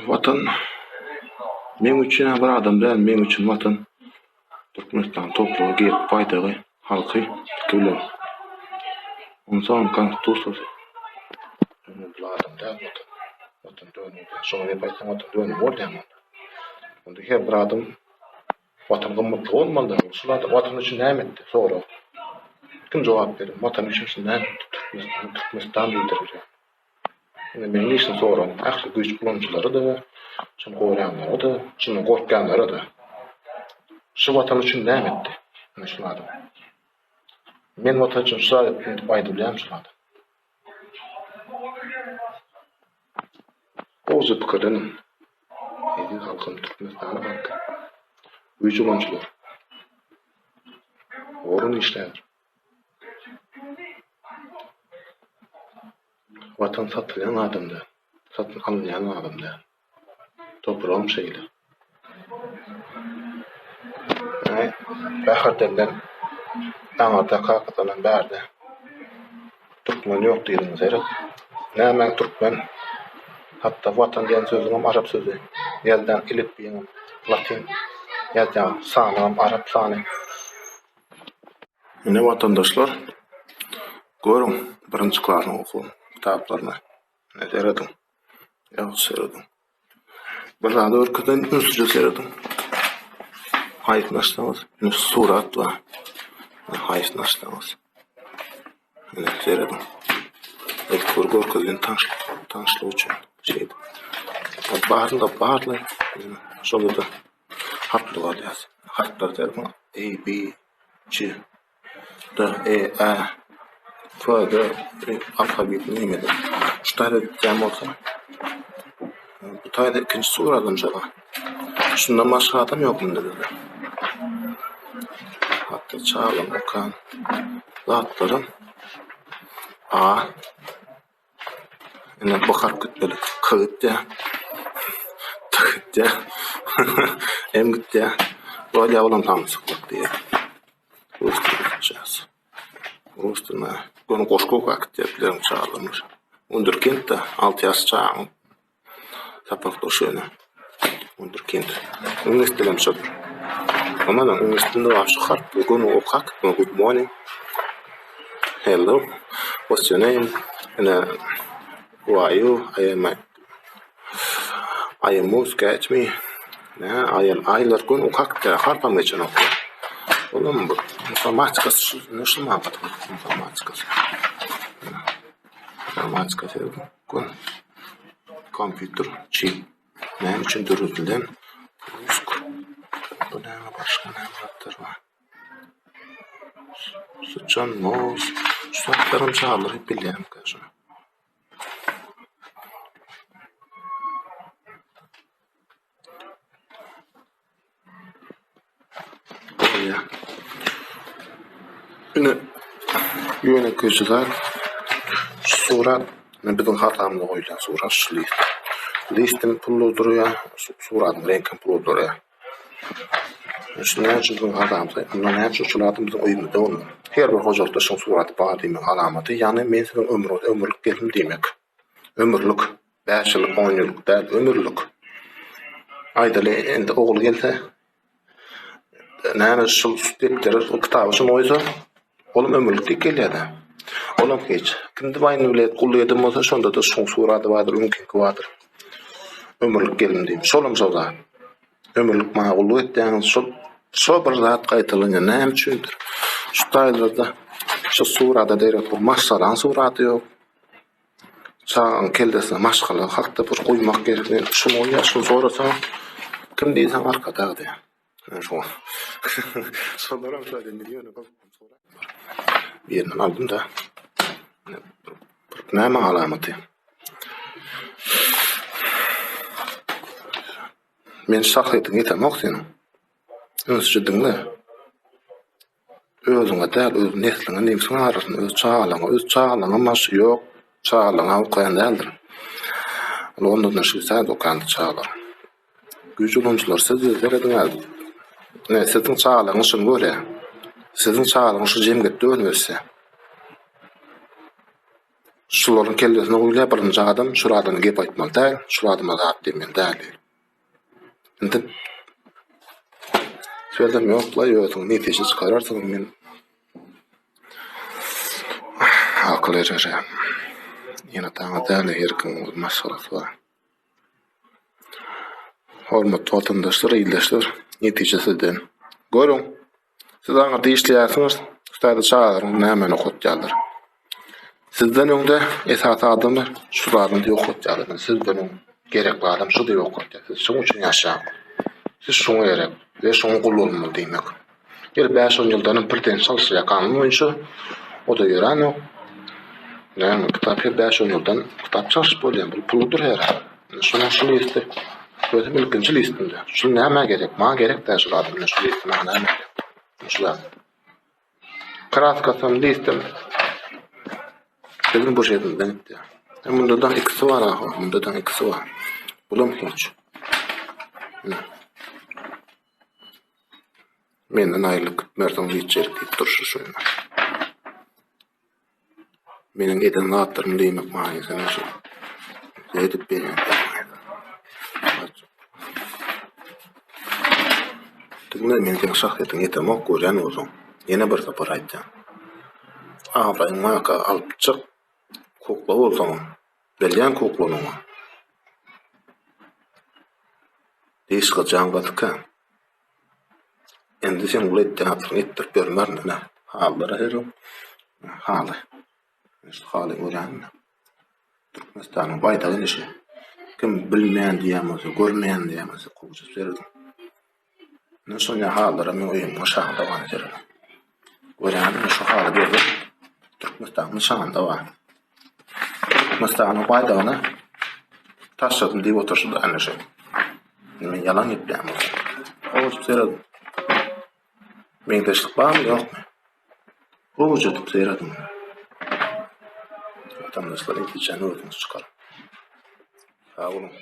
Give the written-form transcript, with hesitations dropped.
Vatan men üçin bir adam däl, men üçin vatan Türkmenistan toplugy gelip paýdaly halky bilen. Ondan konstitusiýa bu adam däl vatan. Vatan dönüyor. Şoňa bir paýsam vatan dönüyor bolýan. Onda her bir adam vatan gymmatly bolmaly. Şular vatan üçin näme etdi? Sonra kim jogap berer? Vatan üçin näme etdi? Türkmenistan liderleri. Men işin soran, ahli güç kullanıcıları da, şun goýanlary da, şunu gorkanlary da. Şu vatan üçin näme etdi? Ana şular. Men vatan üçin şular etip aýdylýam şular. Ozu pikirden edin halkym Türkmenistana banky. Güç kullanıcılar. Orun işler. Vatan satylan adamda, satyn alýan adamda. Toprağım şeyle. Bahardenden aňarda kakatalan bärde. Türkmen ýok diýdiňiz herek. Näme Türkmen? Hatta vatan diýen sözüňem arap sözü. Ýelden ilip biňem latin. Ýa-da sanam arap sany. Mine vatandaşlar, görün birinci klasyň okuwyn kitaplarına. Ne seyredin? Ýa seyredin. Bir zada örküden ünsüce seyredin. Haýytnaşdyňyz, surat we haýytnaşdyňyz. Ne seyredin? Görgözden tanışlyk üçin şeydi. Barly şolda harfler var ýa. Harfler derken A, B, C, D, E, A, F, G, alfabet nimede. Şulara diýen bolsa, bu taýda ikinji suradan jala. Şundan başga adam ýokmunda dedi. Hatta çağlam okan zatlarım A, ene bu harf gitmeli. Kıgıtda, tıgıtda, emgitda. Böyle olam tamsıklık diye. Rusturacağız. Rusturna. Bunu koşkuk vakit yapılarım çağlamış. Underkent'te 6 yaş çağım. Sapaklı şöyle. Underkent. Üniversitelem şöyle. Ama da üniversitede var şu harf. Bugün okak. Good morning. Hello. What's your name? And who are you? I am Moose, catch me. I am Aylar gün okak da harpam geçen okuyor. Oğlum bu informatikası nasıl mı yapalım? Informatikası gün computer chip ne için dürüldülen bu ne başka ne var? Sıçan mouse şartlarım çağırır hep biliyorum karşı. Ya. Yöneticiler surat bizim hatamda koyulan surat şu list. Listin pullu duruyor, suratın renkin pullu duruyor. Şundan için bizim hatamda, bundan hem şu suratın bizim oyununda olmuyor. Her bir hocalıkta şu suratı bağlıyım alamatı, yani men sizin ömürlük gelim demek. Ömürlük, 5 yıllık, 10 yıllık değil, ömürlük. Aydalı indi oğul gelse, näme şu stepleri o kitabı şunu oysa oğlum ömürlük gelýärdi. Oğlum hiç kimdi baýny bilet gulýadym bolsa şonda da şu suraty bardyr, mümkin bardyr. Ömürlük gelim diýip şolum şoza. Ömürlük magullyk etdiň şol bir zat gaýtylanyň näme üçindir? Şu taýlarda şu surada derek bu maşalan suraty ýok. Çağın keldesine maşgala hakda bir goýmak gerekli. Şunu ýaşy sorasaň kim diýsen arkada diýär. Şu. Sonradan şöyle milyonu sonra. Bir yerden aldım da. Näme alamatı? Men şahsyýetini ýetemek senin. Özüdüňle. Özüňe däl, öz nesliňe nimsiň arasynda öz çağlaňa maş ýok. Çağlaňa okyan däldir. Ondan şu saat okan çağlar. Güç ulunçlar sözleri ediňiz. Ne sizin çağlaňyz şunu göre. Sizin çağlaňyz şu jemgetde ölmese. şularyň kellesine goýup barynja adam şuradan gep aýtmaly däl, şuradan zat diýmeli däl. Indi söýledem ýokla ýötüň netije çykararsyň men akıl erer. Ýene taňa däl herkim masalasy bar. Hormatly vatandaşlar, ýyldaşlar, netijesinden görüň. Siz aňa diýişlýärsiňiz, ustady çağırın, näme okutýarlar. Sizden öňde esas adamlar şularyň okutýarlar. Sizden gerekli adam şu diýip okutýar. Siz şoň üçin ýaşaň. Siz şoňa gerek we şoňa gullanmaly diýmek. Gel 5-10 ýyldan birden çalşýar kanun boýunça o da ýören o. Näme kitap 5-10 ýyldan kitap çalşyp bolýan, bu puludur her. Şuna şu liste. Gözüm ilkinci listinde. Şu näme gerek? Maňa gerek dä şu adamlar şu listede näme gerek? Şular. Kratkasam listem. Benim bu şeyden bitti. Bunda da ikisi var ha. Bunda da ikisi var. Bulam hiç. Menden ayrılık merdan geçecek deyip duruşu şöyle. Menin eden atlarım deymek mahiyesine şu. Edip benim. Tümler menin şahsiyetin yetem ok gören olsun. Yine bir sapar aytacağım. Ağabeyim maka alıp çık. Kokla olsun. Belyan koklanma. Değişik canlıkka. Endi sen ulet teatr ettir görmärne ne? Hallara herum. Haly. İşte haly görenme. Türkmenistan'ın baydağı işi. Kim bilmeyen diyemezse, görmeyen diyemezse kovuşup serdim. Ne sonra hallara men oyun aşağıda var serdim. Görenme şu haly gördüm. Türkmenistan'ın şanında var. Türkmenistan'ın baydağını taşladım deyip otursun da anne şey. Men yalan yapayım. Kovuşup serdim. Meňdeşlik barmy ýokmy? Bu wujudum seyredin. Vatandaşlar intijany öýdüňiz çykar. Sağ olun.